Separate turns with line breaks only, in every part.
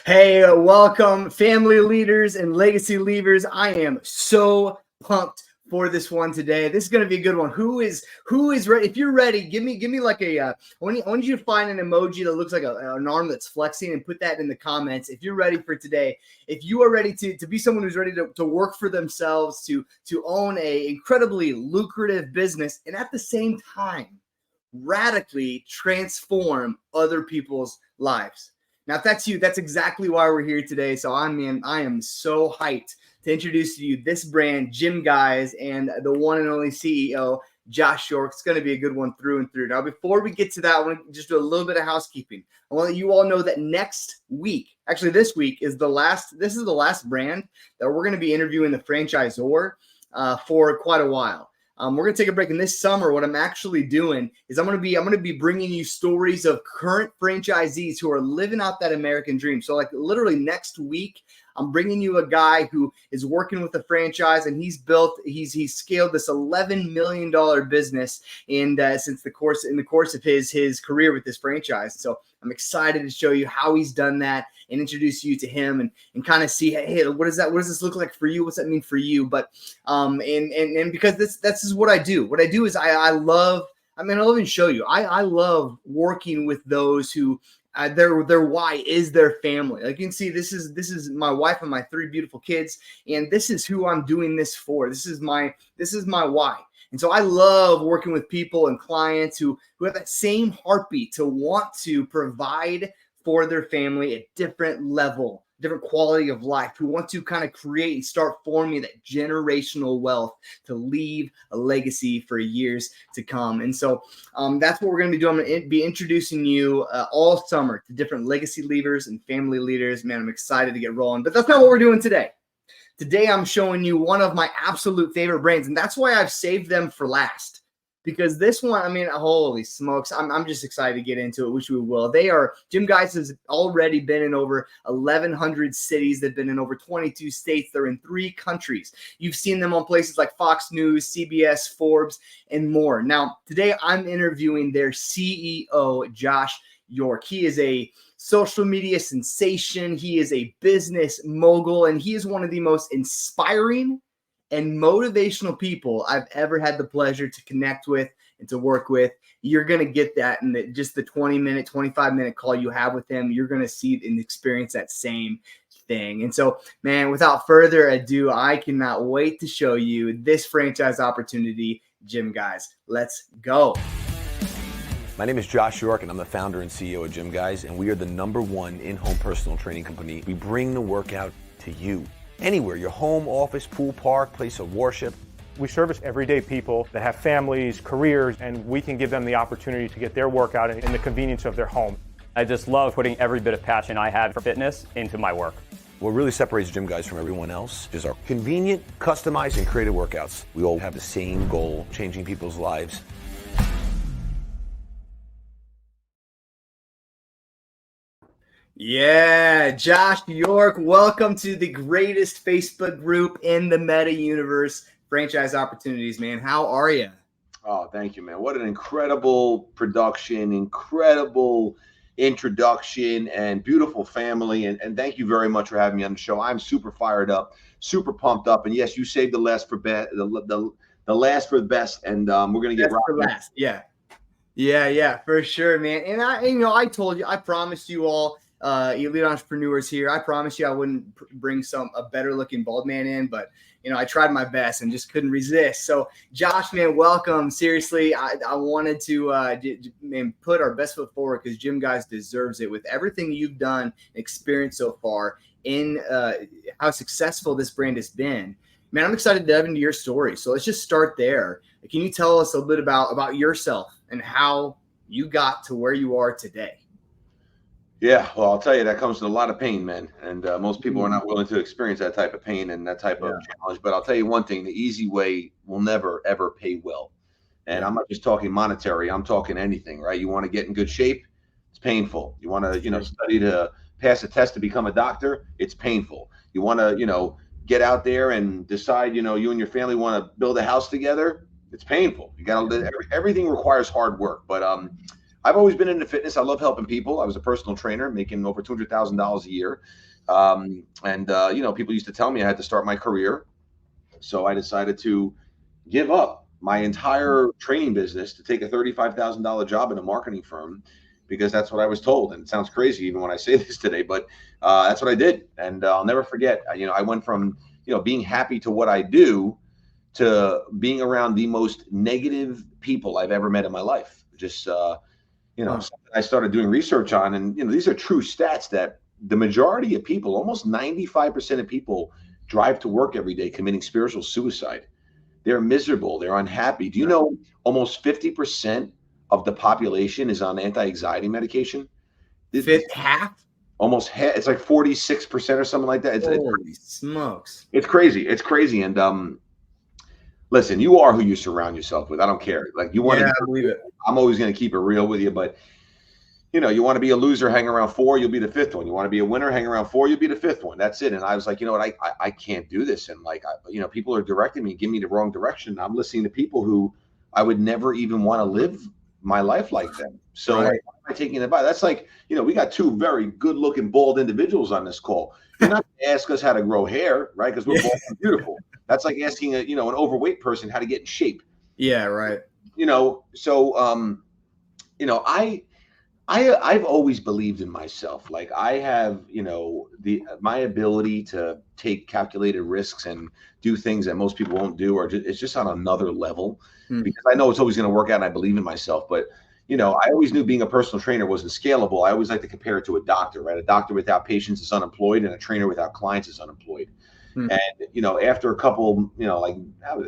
Hey, welcome family leaders and legacy leavers. I am so pumped for this one today. This is going to be a good one. Who is ready? If you're ready, give me like a I want you to find an emoji that looks like an arm that's flexing and put that in the comments. If you're ready for today, if you are ready to be someone who's ready to work for themselves, to own a incredibly lucrative business, and at the same time radically transform other people's lives. Now, if that's you, that's exactly why we're here today. So I am so hyped to introduce to you this brand, GYMGUYZ, and the one and only CEO, Josh York. It's going to be a good one through and through. Now, before we get to that, I want to just do a little bit of housekeeping. I want to let you all know that next week, actually this week, is the last brand that we're going to be interviewing the franchisor for quite a while. We're going to take a break. And this summer, what I'm actually doing is I'm going to be bringing you stories of current franchisees who are living out that American dream. So like literally next week, I'm bringing you a guy who is working with a franchise, and he's scaled this $11 million business in the course of his career with this franchise. So I'm excited to show you how he's done that and introduce you to him and kind of see, hey, what does this look like for you? What's that mean for you? But and because this is what I do. What I do is I love show you. I love working with those who their why is their family. Like you can see, this is my wife and my 3 beautiful kids, and this is who I'm doing this for. This is my why. And so I love working with people and clients who have that same heartbeat to want to provide for their family a different level, different quality of life, who want to kind of create and start forming that generational wealth to leave a legacy for years to come. And so that's what we're going to be doing. I'm going to be introducing you all summer to different legacy leaders and family leaders. Man, I'm excited to get rolling, but that's not what we're doing today. Today, I'm showing you one of my absolute favorite brands, and that's why I've saved them for last. Because this one, holy smokes, I'm just excited to get into it, which we will. GYMGUYZ has already been in over 1,100 cities. They've been in over 22 states. They're in 3 countries. You've seen them on places like Fox News, CBS, Forbes, and more. Now, today I'm interviewing their CEO, Josh York. He is a social media sensation. He is a business mogul, and he is one of the most inspiring and motivational people I've ever had the pleasure to connect with and to work with. You're going to get that in just the 20-minute, 25-minute call you have with him. You're going to see and experience that same thing. And so, man, without further ado, I cannot wait to show you this franchise opportunity, GYMGUYZ. Let's go.
My name is Josh York, and I'm the founder and CEO of GYMGUYZ, and we are the #1 in-home personal training company. We bring the workout to you. Anywhere, your home, office, pool, park, place of worship.
We service everyday people that have families, careers, and we can give them the opportunity to get their workout in the convenience of their home.
I just love putting every bit of passion I had for fitness into my work.
What really separates GYMGUYZ from everyone else is our convenient, customized, and creative workouts. We all have the same goal, changing people's lives.
Yeah, Josh York, welcome to the greatest Facebook group in the meta universe, Franchise Opportunities, man. How are you?
Oh, thank you, man. What an incredible production, incredible introduction, and beautiful family. And thank you very much for having me on the show. I'm super fired up, super pumped up. And yes, you saved the last for best, the last for the best. And we're gonna get
for last. Yeah, for sure, man. And I told you, I promised you all. Elite entrepreneurs here. I promise you I wouldn't bring a better looking bald man in, but I tried my best and just couldn't resist. So Josh, man, welcome. Seriously, I wanted to put our best foot forward because GYMGUYZ deserves it with everything you've done and experienced so far in how successful this brand has been. Man, I'm excited to dive into your story. So let's just start there. Can you tell us a little bit about yourself and how you got to where you are today?
Yeah, well, I'll tell you, that comes with a lot of pain, man. And most people are not willing to experience that type of pain and that type of challenge. But I'll tell you one thing, the easy way will never, ever pay well. And I'm not just talking monetary. I'm talking anything, right? You want to get in good shape. It's painful. You want to, study to pass a test to become a doctor. It's painful. You want to, get out there and decide, you and your family want to build a house together. It's painful. You got to, everything requires hard work. But I've always been into fitness. I love helping people. I was a personal trainer making over $200,000 a year. You know, people used to tell me I had to start my career. So I decided to give up my entire training business to take a $35,000 job in a marketing firm, because that's what I was told. And it sounds crazy even when I say this today, but that's what I did. And I'll never forget, you know, I went from, you know, being happy to what I do to being around the most negative people I've ever met in my life. Just, you know, something I started doing research on. And, you know, these are true stats that the majority of people, almost 95% of people, drive to work every day committing spiritual suicide. They're miserable. They're unhappy. Do you know almost 50% of the population is on anti-anxiety medication?
Half?
Almost half. It's like 46% or something like that.
Holy smokes.
It's crazy. It's crazy. And listen, you are who you surround yourself with. I don't care. Like, you want to,
I believe it.
I'm always going to keep it real with you, but you know, you want to be a loser, hang around 4, you'll be the 5th one. You want to be a winner, hang around 4, you'll be the 5th one. That's it. And I was like, you know what, I can't do this. And like, you know, people are directing me, give me the wrong direction. I'm listening to people who I would never even want to live my life like them. So like, why am I taking advice? That's like, you know, we got 2 very good looking, bald individuals on this call. You're not going to ask us how to grow hair, right? Because we're bald and beautiful. That's like asking a, you know, an overweight person how to get in shape.
Yeah, right.
You know, so, you know, I've always believed in myself. Like, I have, you know, my ability to take calculated risks and do things that most people won't do, or it's just on another level, because I know it's always going to work out and I believe in myself. But, you know, I always knew being a personal trainer wasn't scalable. I always like to compare it to a doctor, right? A doctor without patients is unemployed, and a trainer without clients is unemployed. And, you know, after a couple, you know, like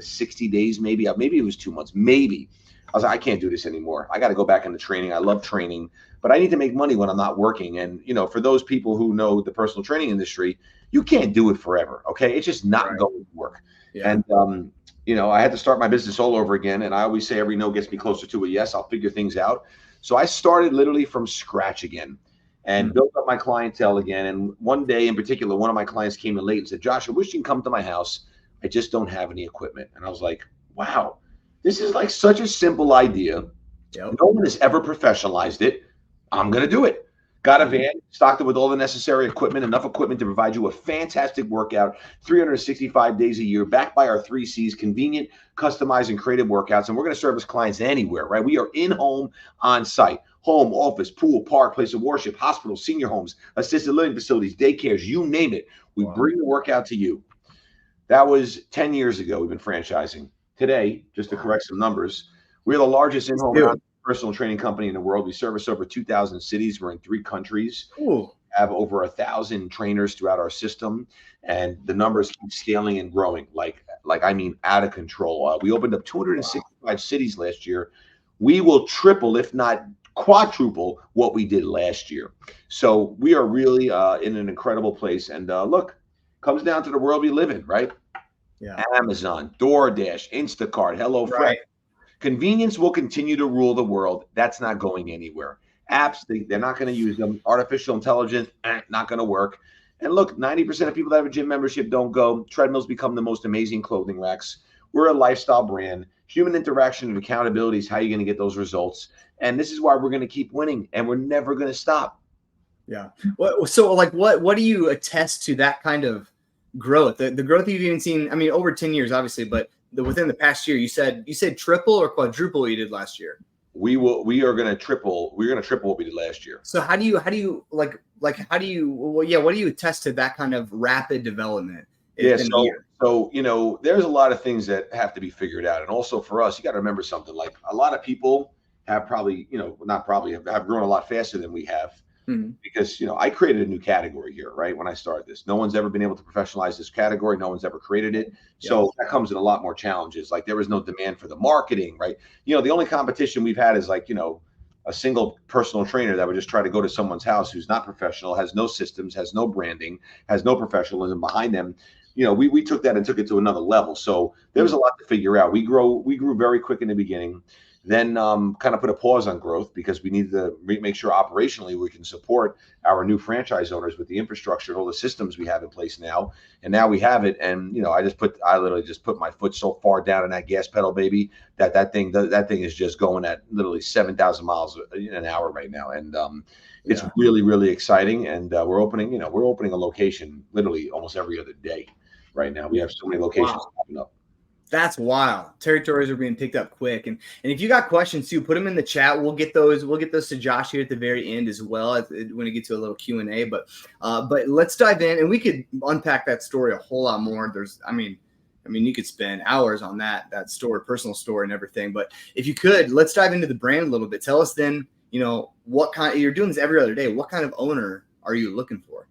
60 days, maybe it was 2 months, maybe, I was like, I can't do this anymore. I got to go back into training. I love training, but I need to make money when I'm not working. And, you know, for those people who know the personal training industry, you can't do it forever. Okay. It's just not going to work. Yeah. And, you know, I had to start my business all over again. And I always say every no gets me closer to a yes. I'll figure things out. So I started literally from scratch again and built up my clientele again. And one day in particular, one of my clients came in late and said, Josh, I wish you can come to my house. I just don't have any equipment. And I was like, wow. This is like such a simple idea. Yep. No one has ever professionalized it. I'm going to do it. Got a van, stocked it with all the necessary equipment, enough equipment to provide you a fantastic workout, 365 days a year, backed by our 3 C's, convenient, customized, and creative workouts. And we're going to service clients anywhere, right? We are in-home, on-site, home, office, pool, park, place of worship, hospitals, senior homes, assisted living facilities, daycares, you name it. We bring the workout to you. That was 10 years ago. We've been franchising. Today, just to correct some numbers, we're the largest in-home personal training company in the world. We service over 2,000 cities. We're in 3 countries. Ooh. Have over 1,000 trainers throughout our system, and the numbers keep scaling and growing. Like I mean, out of control. We opened up 265 cities last year. We will triple, if not quadruple, what we did last year. So we are really in an incredible place. And look, comes down to the world we live in, right? Yeah. Amazon, DoorDash, Instacart, HelloFresh. Right. Convenience will continue to rule the world. That's not going anywhere. Apps, they're not going to use them. Artificial intelligence, not going to work. And look, 90% of people that have a gym membership don't go. Treadmills become the most amazing clothing racks. We're a lifestyle brand. Human interaction and accountability is how you're going to get those results. And this is why we're going to keep winning, and we're never going to stop.
Yeah. So like, what do you attest to that kind of growth, the growth you've even seen? I mean, over 10 years, obviously, but within the past year, you said triple or quadruple what you did last year.
We are going to triple. We're going to triple what we did last year.
So how do you what do you attest to that kind of rapid development?
So, you know, there's a lot of things that have to be figured out. And also for us, you got to remember something. Like, a lot of people have probably, you know, not probably, have grown a lot faster than we have. Because, you know, I created a new category here, right? When I started this, no one's ever been able to professionalize this category. No one's ever created it. So that comes in a lot more challenges. Like, there was no demand for the marketing, right? You know, the only competition we've had is like, you know, a single personal trainer that would just try to go to someone's house who's not professional, has no systems, has no branding, has no professionalism behind them. You know, we took that and took it to another level. So there was a lot to figure out. We grew very quick in the beginning. then kind of put a pause on growth because we need to make sure operationally we can support our new franchise owners with the infrastructure and all the systems we have in place now. And now we have it. And, you know, I literally just put my foot so far down in that gas pedal, baby, that thing is just going at literally 7,000 miles an hour right now. And it's really, really exciting. And we're opening a location literally almost every other day right now. We have so many locations popping up.
That's wild. Territories are being picked up quick. And if you got questions too, put them in the chat. We'll get those to Josh here at the very end as well when we get to a little Q&A. But let's dive in, and we could unpack that story a whole lot more. I mean, you could spend hours on that story, personal story and everything. But if you could, let's dive into the brand a little bit. Tell us then, you know, what kind, you're doing this every other day. What kind of owner are you looking for?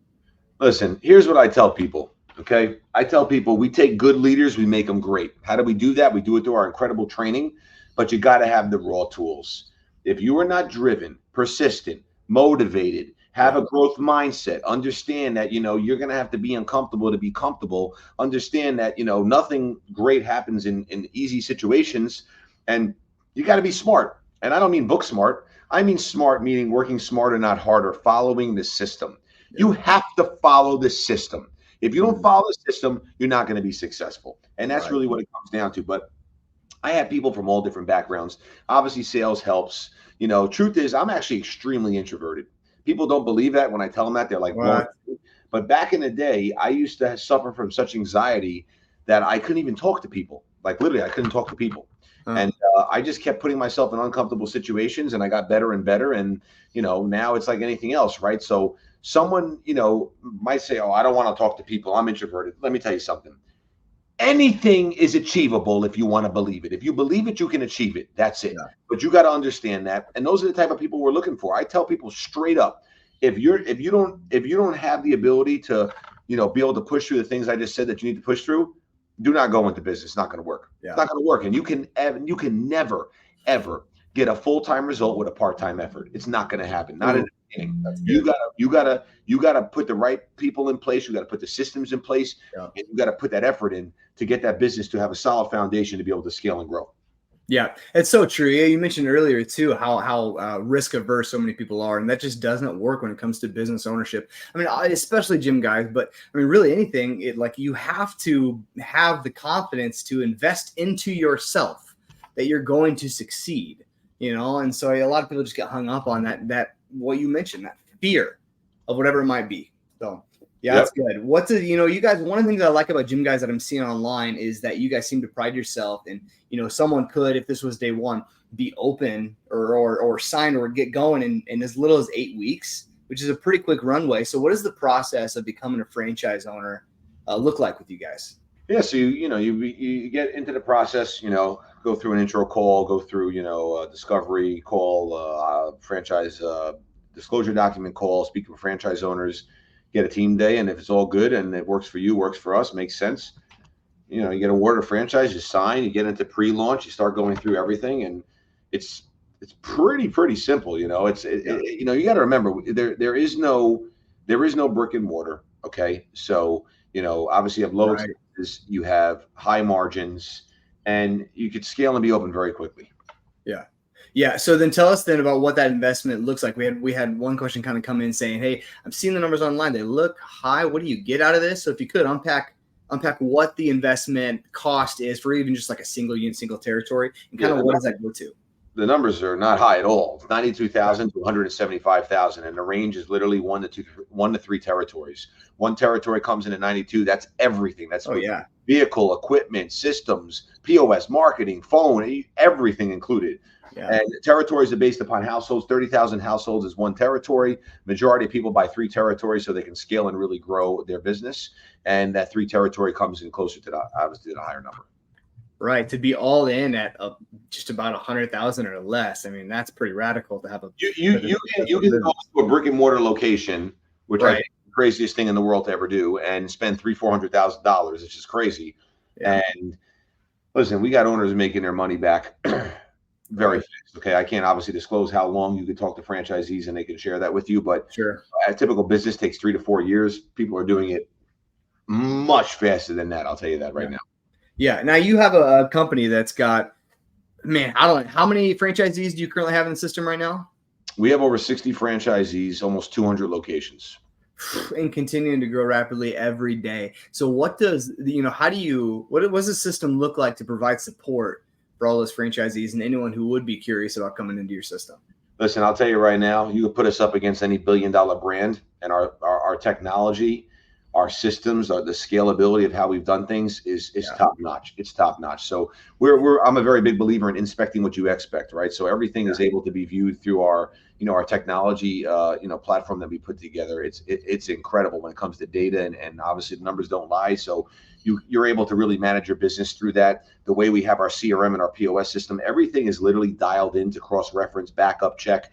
Listen, here's what I tell people. Okay. I tell people we take good leaders, we make them great. How do we do that? We do it through our incredible training, but you got to have the raw tools. If you are not driven, persistent, motivated, have a growth mindset, understand that, you know, you're going to have to be uncomfortable to be comfortable. Understand that, you know, nothing great happens in easy situations, and you got to be smart. And I don't mean book smart. I mean smart, meaning working smarter, not harder, following the system. You have to follow the system. If you don't follow the system, you're not going to be successful. And that's really what it comes down to. But I have people from all different backgrounds. Obviously, sales helps. You know, truth is, I'm actually extremely introverted. People don't believe that when I tell them that. They're like, what? But back in the day, I used to suffer from such anxiety that I couldn't even talk to people. Like literally, I couldn't talk to people. And I just kept putting myself in uncomfortable situations, and I got better and better. And, you know, now it's like anything else, right? So someone, you know, might say, oh, I don't want to talk to people, I'm introverted. Let me tell you something. Anything is achievable if you want to believe it. If you believe it, you can achieve it. That's it. But you got to understand that. And those are the type of people we're looking for. I tell people straight up, if you don't have the ability to, you know, be able to push through the things I just said that you need to push through, do not go into business. It's not going to work. It's not going to work. And you can never, ever get a full-time result with a part-time effort. It's not going to happen. Not in the beginning. You gotta put the right people in place. You got to put the systems in place, and you got to put that effort in to get that business to have a solid foundation to be able to scale and grow. Yeah, it's so true. Yeah, you mentioned earlier too how risk averse so many people are, and that just doesn't work when it comes to business ownership. I mean, especially GYMGUYZ, but I mean, really anything. Like you have to have the confidence to invest into yourself that you're going to succeed. You know, and so a lot of people just get hung up on that what you mentioned, that fear of whatever it might be. So yeah, that's good. You guys, one of the things I like about GYMGUYZ that I'm seeing online is that you guys seem to pride yourself in, you know, someone could, if this was day one, be open or sign or get going in as little as 8 weeks, which is a pretty quick runway. So what does the process of becoming a franchise owner look like with you guys? Yeah, so you get into the process, you know, go through an intro call, go through, you know, a discovery call, franchise disclosure document call, speak with franchise owners, get a team day, and if it's all good and it works for you, works for us, makes sense, you know, you get awarded a franchise, you sign, you get into pre-launch, you start going through everything, and it's pretty simple, you know. You know, you got to remember there is no brick and mortar. Okay, so you know, obviously you have low expenses, you have high margins, and you could scale and be open very quickly. Yeah. So then tell us then about what that investment looks like. We had one question kind of come in saying, hey, I'm seeing the numbers online. They look high. What do you get out of this? So if you could unpack what the investment cost is for even just like a single unit, single territory, and kind of what does that go to? The numbers are not high at all. It's 92,000 to 175,000, and the range is literally 1 to 3 territories. One territory comes in at 92. That's everything. That's vehicle, equipment, systems, POS, marketing, phone, everything included. And territories are based upon households. 30,000 households is one territory. Majority of people buy 3 territories so they can scale and really grow their business. And that 3 territory comes in closer to obviously the higher number. Right, to be all in at just about 100,000 or less. I mean, that's pretty radical to have a. You can go to a brick and mortar location, which I think is the craziest thing in the world to ever do, and spend $300,000-$400,000. It's just crazy. And listen, we got owners making their money back very fast. Okay, I can't obviously disclose how long you can talk to franchisees and they can share that with you, but a typical business takes 3 to 4 years. People are doing it much faster than that. I'll tell you that right now. Yeah. Now you have a company that's got
Man, I don't know. How many franchisees do you currently have in the system right now?
We have over 60 franchisees, almost 200 locations.
And continuing to grow rapidly every day. So what does, how do you, what does the system look like to provide support for all those franchisees and anyone who would be curious about coming into your system?
Listen, I'll tell you right now, you could put us up against any billion-dollar brand, and our technology, our systems, the scalability of how we've done things is top notch. It's top notch. So I'm a very big believer in inspecting what you expect, right? So everything is able to be viewed through our technology, platform that we put together. It's incredible when it comes to data, and obviously the numbers don't lie. So you're able to really manage your business through that. The way we have our CRM and our POS system, everything is literally dialed in to cross-reference, backup, check.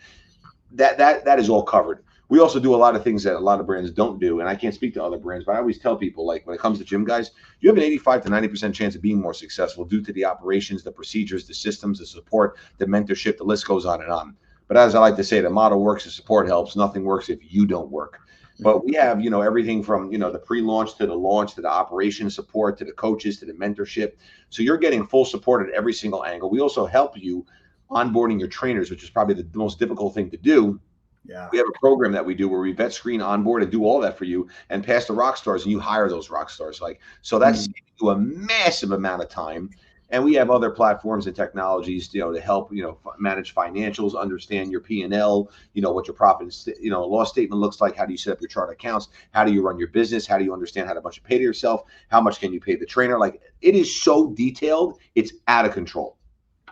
That is all covered. We also do a lot of things that a lot of brands don't do, and I can't speak to other brands, but I always tell people, like, when it comes to GYMGUYZ, you have an 85 to 90% chance of being more successful due to the operations, the procedures, the systems, the support, the mentorship, the list goes on and on. But as I like to say, the model works, the support helps. Nothing works if you don't work. But we have, everything from, the pre-launch to the launch, to the operation support, to the coaches, to the mentorship. So you're getting full support at every single angle. We also help you onboarding your trainers, which is probably the most difficult thing to do. Yeah. We have a program that we do where we vet, screen, onboard, and do all that for you, and pass the rock stars, and you hire those rock stars. So that's saving you a massive amount of time. And we have other platforms and technologies, to help, manage financials, understand your P&L, what your profit, loss statement looks like. How do you set up your chart accounts? How do you run your business? How do you understand how much you pay to yourself? How much can you pay the trainer? It is so detailed, it's out of control.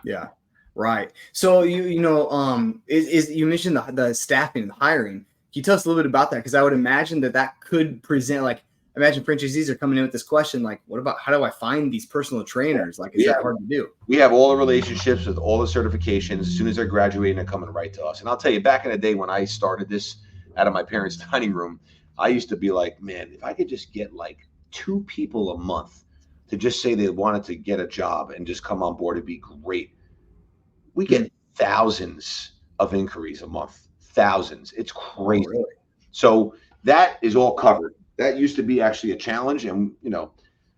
Yeah. Right. So you mentioned the staffing and the hiring. Can you tell us a little bit about that? Because I would imagine that could present, imagine franchisees are coming in with this question, what about, how do I find these personal trainers? Is that hard to do?
We have all the relationships with all the certifications. As soon as they're graduating, they're coming right to us. And I'll tell you, back in the day when I started this out of my parents' dining room, I used to be like, man, if I could just get 2 people a month to just say they wanted to get a job and just come on board, it'd be great. We get thousands of inquiries a month, thousands. It's crazy. Oh, really? So that is all covered. That used to be actually a challenge. And,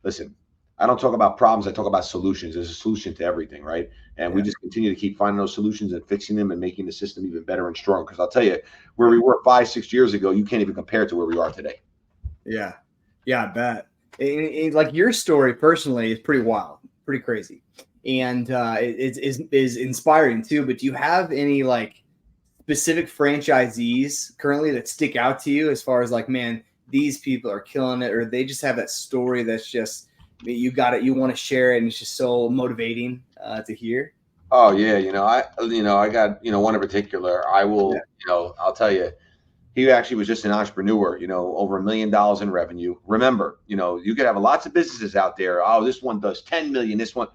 listen, I don't talk about problems. I talk about solutions. There's a solution to everything, right? And we just continue to keep finding those solutions and fixing them and making the system even better and stronger. Because I'll tell you, where we were 5-6 years ago, you can't even compare it to where we are today.
Yeah. Yeah, I bet. Your story personally is pretty wild, pretty crazy. And it is inspiring too. But do you have any specific franchisees currently that stick out to you as far as man, these people are killing it, or they just have that story that's just you want to share it, and it's just so motivating to hear?
Oh yeah, I got one in particular. I will, I'll tell you, he actually was just an entrepreneur. Over $1 million in revenue. Remember, you could have lots of businesses out there. Oh, this one does 10 million. This one.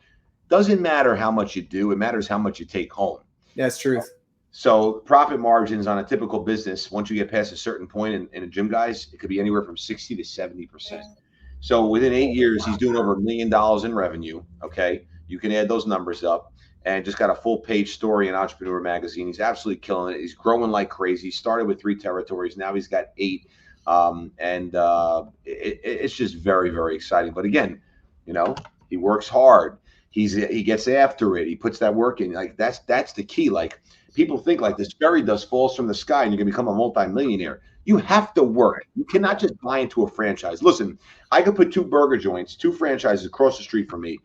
Doesn't matter how much you do. It matters how much you take home.
That's true.
So profit margins on a typical business, once you get past a certain point in a GYMGUYZ, it could be anywhere from 60 to 70%. So within 8 years, he's doing over $1 million in revenue. Okay. You can add those numbers up, and just got a full page story in Entrepreneur Magazine. He's absolutely killing it. He's growing like crazy. He started with 3 territories. Now he's got 8. It's just very, very exciting. But again, he works hard. He gets after it. He puts that work in. That's the key. People think this fairy dust falls from the sky and you're gonna become a multimillionaire. You have to work. You cannot just buy into a franchise. Listen, I could put 2 burger joints, 2 franchises across the street from me,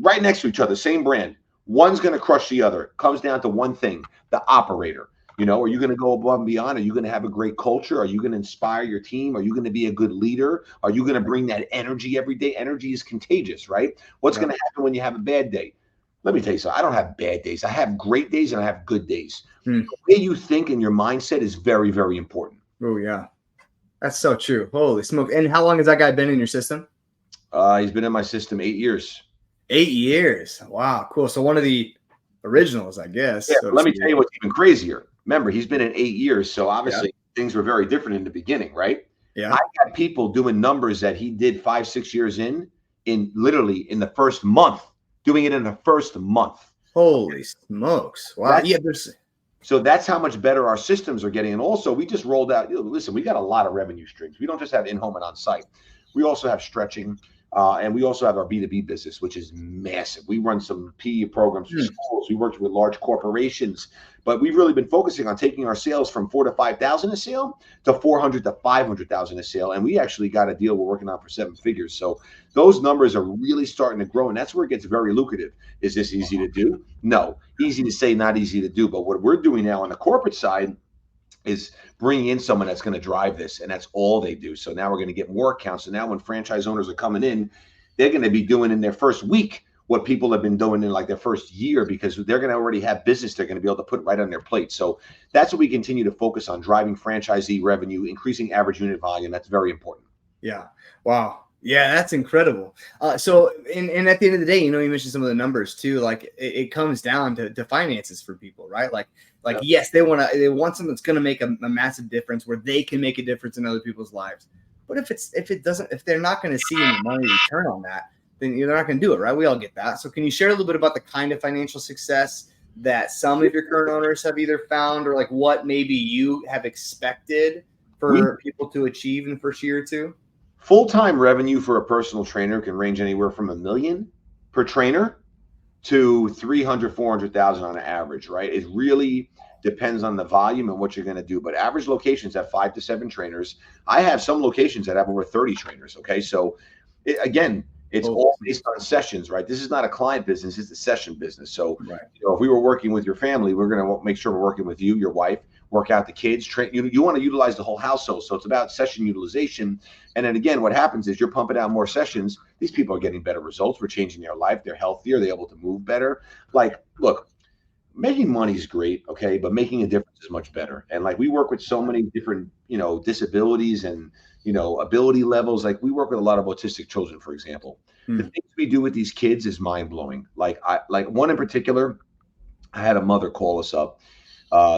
right next to each other, same brand. One's gonna crush the other. It comes down to one thing: the operator. Are you going to go above and beyond? Are you going to have a great culture? Are you going to inspire your team? Are you going to be a good leader? Are you going to bring that energy every day? Energy is contagious, right? What's going to happen when you have a bad day? Let me tell you something. I don't have bad days. I have great days and I have good days. The way you think and your mindset is very, very important.
Oh, yeah. That's so true. Holy smoke. And how long has that guy been in your system?
He's been in my system 8 years.
8 years. Wow. Cool. So one of the originals, I guess.
Yeah, so let me tell you what's even crazier. Remember, he's been in 8 years, so obviously things were very different in the beginning, right?
Yeah.
I got people doing numbers that he did 5-6 years in literally in the first month, doing it in the first month.
Holy smokes. Wow.
So that's how much better our systems are getting. And also, we just rolled out, listen, we got a lot of revenue streams. We don't just have in-home and on-site. We also have stretching. And we also have our B2B business, which is massive. We run some PE programs for schools. We worked with large corporations, but we've really been focusing on taking our sales from 4,000 to 5,000 a sale to 400 to 500,000 a sale. And we actually got a deal we're working on for 7 figures. So those numbers are really starting to grow. And that's where it gets very lucrative. Is this easy to do? No. Easy to say, not easy to do. But what we're doing now on the corporate side is bringing in someone that's going to drive this, and that's all they do. So now we're going to get more accounts. So now when franchise owners are coming in, they're going to be doing in their first week what people have been doing in like their first year, because they're going to already have business they're going to be able to put right on their plate. So that's what we continue to focus on, driving franchisee revenue, increasing average unit volume. That's very important.
Yeah. Wow. Yeah, that's incredible. So, and at the end of the day, you mentioned some of the numbers too. Like it comes down to finances for people, right? Like yes, they want something that's going to make a massive difference, where they can make a difference in other people's lives. But if they're not going to see any money return on that, then they're not going to do it, right? We all get that. So, can you share a little bit about the kind of financial success that some of your current owners have either found, or like what maybe you have expected for people to achieve in the first year or two?
Full-time revenue for a personal trainer can range anywhere from $1 million per trainer to 300, 400,000 on average, right? It really depends on the volume and what you're going to do. But average locations have 5 to 7 trainers. I have some locations that have over 30 trainers. Okay. So it's all based on sessions, right? This is not a client business. It's a session business. So if we were working with your family, we're going to make sure we're working with you, your wife, work out the kids, train. You want to utilize the whole household. So it's about session utilization. And then again, what happens is you're pumping out more sessions. These people are getting better results. We're changing their life. They're healthier. They're able to move better. Like, look, making money is great. Okay. But making a difference is much better. And like, we work with so many different, disabilities and, ability levels. Like, we work with a lot of autistic children, for example. The things we do with these kids is mind blowing. Like one in particular, I had a mother call us up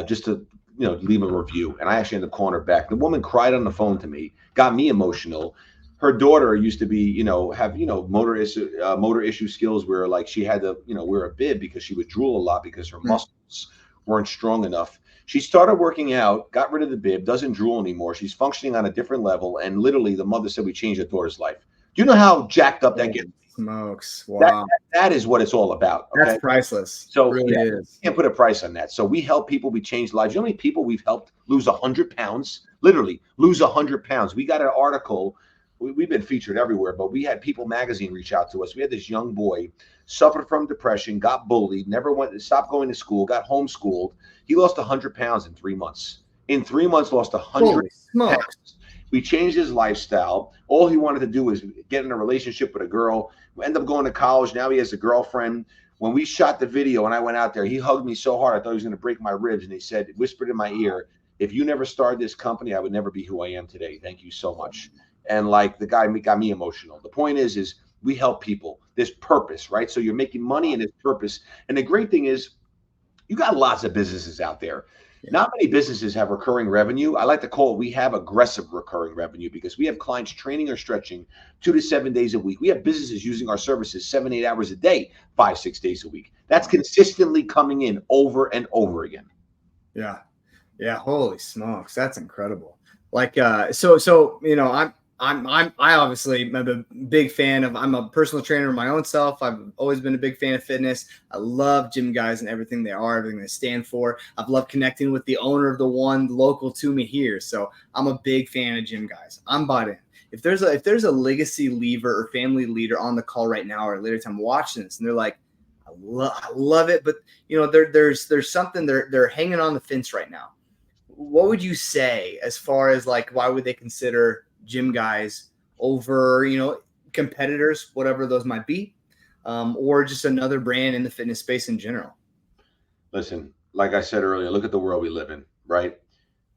just to, leave a review. And I actually ended up calling her back. The woman cried on the phone to me, got me emotional. Her daughter used to be, have, motor issue skills where like she had to, wear a bib because she would drool a lot because her muscles weren't strong enough. She started working out, got rid of the bib, doesn't drool anymore. She's functioning on a different level. And literally the mother said, we changed her daughter's life. Do you know how jacked up that gets?
Smokes. Wow.
That is what it's all about. Okay?
That's priceless.
So
it really is.
You can't put a price on that. So we help people. We change lives. You know how many people we've helped lose 100 pounds? Literally lose 100 pounds. We got an article. We've been featured everywhere, but we had People Magazine reach out to us. We had this young boy, suffered from depression, got bullied, stopped going to school, got homeschooled. He lost 100 pounds in 3 months. In 3 months, lost 100 pounds. We changed his lifestyle. All he wanted to do was get in a relationship with a girl. We ended up going to college. Now he has a girlfriend. When we shot the video and I went out there, he hugged me so hard I thought he was going to break my ribs. And he said, whispered in my ear, if you never started this company, I would never be who I am today. Thank you so much. And like, the guy got me emotional. The point is we help people. There's purpose, right? So you're making money and there's purpose. And the great thing is you got lots of businesses out there. Not many businesses have recurring revenue. I like to call it, we have aggressive recurring revenue, because we have clients training or stretching 2 to 7 days a week. We have businesses using our services 7, 8 hours a day, 5, 6 days a week. That's consistently coming in over and over again.
Yeah. Yeah. Holy smokes. That's incredible. Like, so, I obviously am a big fan of, I'm a personal trainer my own self. I've always been a big fan of fitness. I love GYMGUYZ and everything they are, everything they stand for. I've loved connecting with the owner of the one local to me here. So I'm a big fan of GYMGUYZ. I'm bought in. If there's a legacy leaver or family leader on the call right now or later time watching this, and they're like, I love it, but there's something they're hanging on the fence right now. What would you say as far as like, why would they consider GYMGUYZ over, competitors, whatever those might be, or just another brand in the fitness space in general?
Listen, like I said earlier, look at the world we live in, right?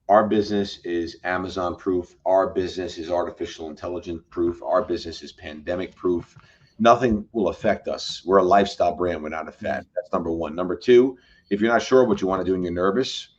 Our business is Amazon proof. Our business is artificial intelligence proof. Our business is pandemic proof. Nothing will affect us. We're a lifestyle brand. We're not a fad. That's number one. Number two, if you're not sure what you want to do and you're nervous,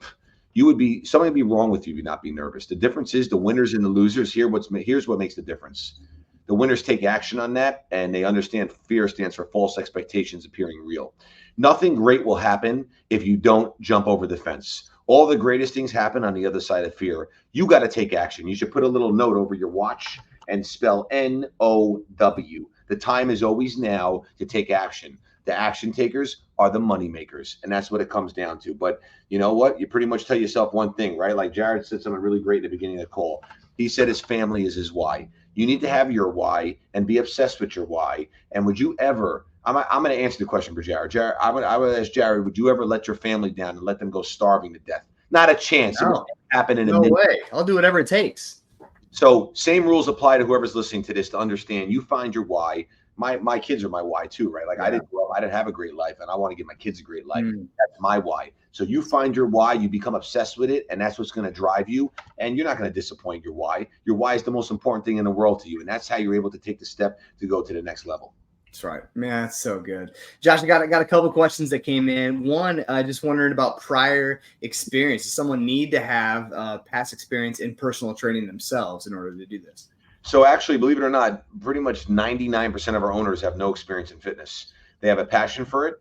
something would be wrong with you if you not be nervous. The difference is the winners and the losers. Here's what makes the difference. The winners take action on that, and they understand fear stands for false expectations appearing real. Nothing great will happen if you don't jump over the fence. All the greatest things happen on the other side of fear. You got to take action. You should put a little note over your watch and spell NOW. The time is always now to take action. The action takers are the money makers, and that's what it comes down to. But you know what? You pretty much tell yourself one thing, right? Like Jared said something really great at the beginning of the call. He said his family is his why. You need to have your why and be obsessed with your why. And would you ever, I'm going to answer the question for Jared. Jared, I would ask Jared, would you ever let your family down and let them go starving to death? Not a chance.
No.
It won't happen in a
No
minute.
way. I'll do whatever it takes.
So same rules apply to whoever's listening to this to understand. You find your why. My kids are my why too, right? Like I didn't grow up, I didn't have a great life, and I want to give my kids a great life. That's my why. So you find your why, you become obsessed with it, and that's what's going to drive you. And you're not going to disappoint your why. Your why is the most important thing in the world to you, and that's how you're able to take the step to go to the next level.
That's right, man. That's so good, Josh. I got a couple of questions that came in. One, just wondering about prior experience. Does someone need to have past experience in personal training themselves in order to do this?
So actually, believe it or not, pretty much 99% of our owners have no experience in fitness. They have a passion for it.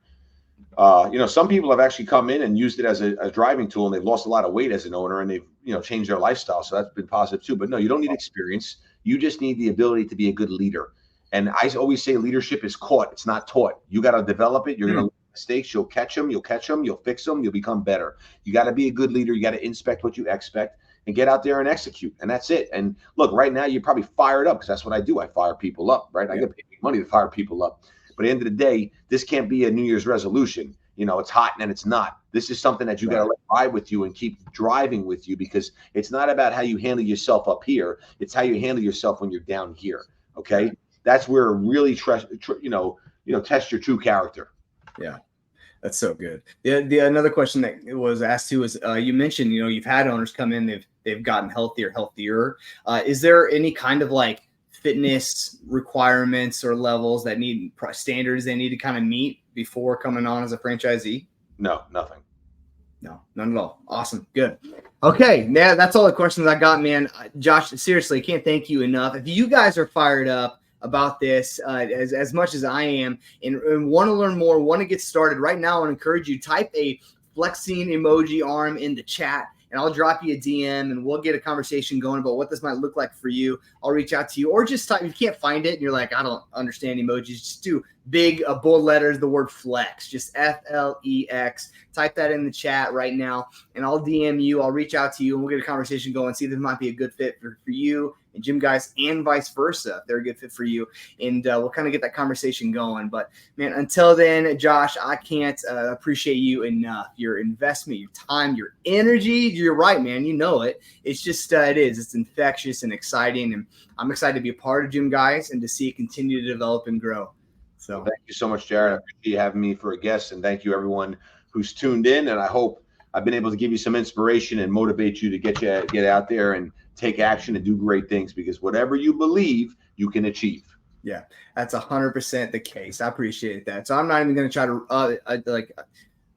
Some people have actually come in and used it as a driving tool, and they've lost a lot of weight as an owner, and they've, changed their lifestyle. So that's been positive too. But no, you don't need experience. You just need the ability to be a good leader. And I always say leadership is caught. It's not taught. You got to develop it. You're going to make mistakes. You'll catch them. You'll fix them. You'll become better. You got to be a good leader. You got to inspect what you expect and get out there and execute. And that's it. And look, right now you're probably fired up because that's what I do. I fire people up, right? I get paid money to fire people up. But at the end of the day, this can't be a New Year's resolution. It's hot and then it's not. This is something that you got to let ride with you and keep driving with you, because it's not about how you handle yourself up here. It's how you handle yourself when you're down here. Okay. That's where really test your true character.
Yeah. That's so good. The another question that was asked too is you mentioned, you've had owners come in, they've gotten healthier. Is there any kind of like fitness requirements or levels that need standards they need to kind of meet before coming on as a franchisee?
No, nothing.
No, none at all. Awesome. Good. Okay. Now that's all the questions I got, man. Josh, seriously, can't thank you enough. If you guys are fired up about this as much as I am and want to learn more, want to get started right now, I want to encourage you, type a flexing emoji arm in the chat and I'll drop you a DM and we'll get a conversation going about what this might look like for you. I'll reach out to you, or just type, if you can't find it and you're like, I don't understand emojis, just do big bold letters, the word flex, just FLEX. Type that in the chat right now and I'll DM you. I'll reach out to you and we'll get a conversation going, see if this might be a good fit for you and GYMGUYZ, and vice versa, if they're a good fit for you. And we'll kind of get that conversation going. But, man, until then, Josh, I can't appreciate you enough. Your investment, your time, your energy. You're right, man. You know it. It's just it's infectious and exciting. And I'm excited to be a part of GYMGUYZ and to see it continue to develop and grow. So
thank you so much, Jared. I appreciate you having me for a guest. And thank you, everyone who's tuned in. And I hope I've been able to give you some inspiration and motivate you to get out there and take action and do great things, because whatever you believe, you can achieve.
Yeah, that's 100% the case. I appreciate that. So I'm not even going to try to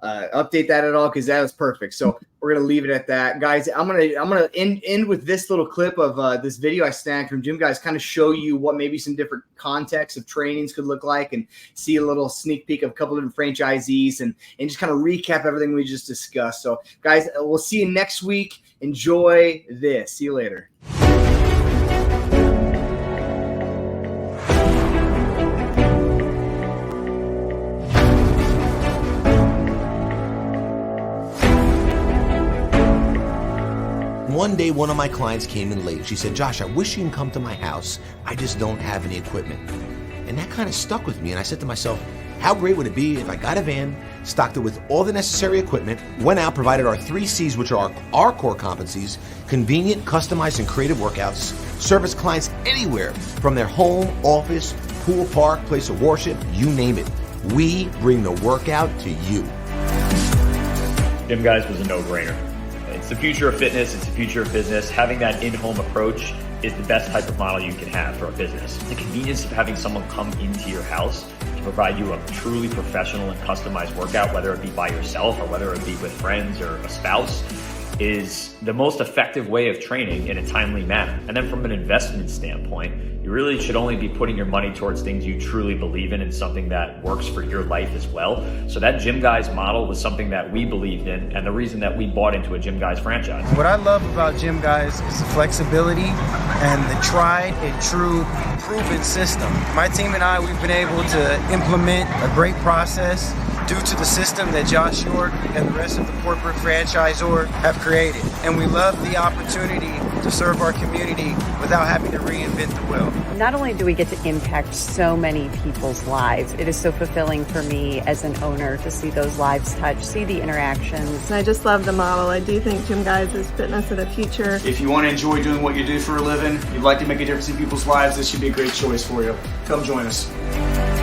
update that at all, because that was perfect. So we're going to leave it at that, guys. I'm gonna end with this little clip of this video I snagged from GYMGUYZ, kind of show you what maybe some different contexts of trainings could look like, and see a little sneak peek of a couple of different franchisees, and just kind of recap everything we just discussed. So, guys, we'll see you next week. Enjoy this. See you later.
One day, one of my clients came in late. She said, Josh, I wish you can come to my house. I just don't have any equipment. And that kind of stuck with me. And I said to myself, how great would it be if I got a van, stocked it with all the necessary equipment, went out, provided our 3 C's, which are our core competencies: convenient, customized, and creative workouts, service clients anywhere from their home, office, pool, park, place of worship, you name it. We bring the workout to you.
GYMGUYZ was a no-brainer. It's the future of fitness. It's the future of business. Having that in-home approach is the best type of model you can have for a business. The convenience of having someone come into your house to provide you a truly professional and customized workout, whether it be by yourself or whether it be with friends or a spouse, is the most effective way of training in a timely manner. And then from an investment standpoint, you really should only be putting your money towards things you truly believe in and something that works for your life as well. So that GYMGUYZ model was something that we believed in and the reason that we bought into a GYMGUYZ franchise.
What I love about GYMGUYZ is the flexibility and the tried and true proven system. My team and I, we've been able to implement a great process due to the system that Josh York and the rest of the corporate franchisor have created. And we love the opportunity to serve our community without having to reinvent the wheel.
Not only do we get to impact so many people's lives, it is so fulfilling for me as an owner to see those lives touch, see the interactions.
I just love the model. I do think GYMGUYZ is fitness of the future.
If you want to enjoy doing what you do for a living, you'd like to make a difference in people's lives, this should be a great choice for you. Come join us.